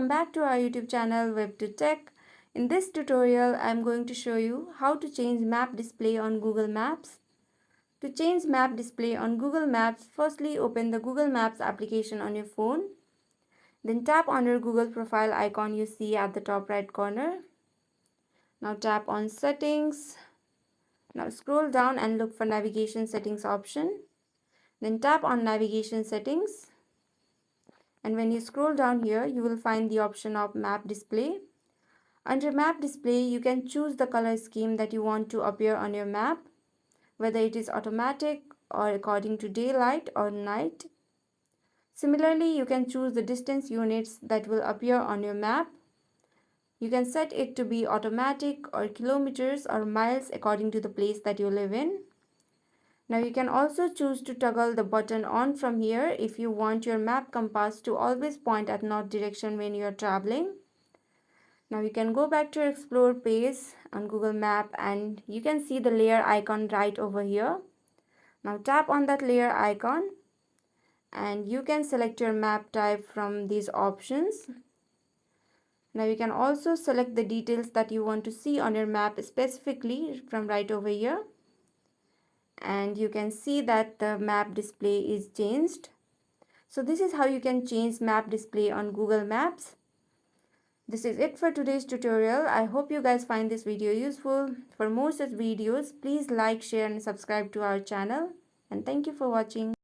welcome back to our YouTube channel WebToTech. In this tutorial, I'm going to show you how to change map display on Google Maps. To change map display on Google Maps, firstly open the Google Maps application on your phone. Then tap on your Google profile icon you see at the top right corner. Now tap on Settings. Now scroll down and look for Navigation Settings option. Then tap on Navigation Settings. And when you scroll down here, you will find the option of Map Display. Under Map Display, you can choose the color scheme that you want to appear on your map, whether it is automatic or according to daylight or night. Similarly, you can choose the distance units that will appear on your map. You can set it to be automatic or kilometers or miles according to the place that you live in. Now you can also choose to toggle the button on from here if you want your map compass to always point at north direction when you are traveling. Now you can go back to your Explore page on Google Map and you can see the layer icon right over here. Now tap on that layer icon and you can select your map type from these options. Now you can also select the details that you want to see on your map specifically from right over here. And you can see that the map display is changed. So this is how you can change map display on Google Maps. This is it for today's tutorial. I hope you guys find this video useful. For more such videos, please like, share and subscribe to our channel. And thank you for watching.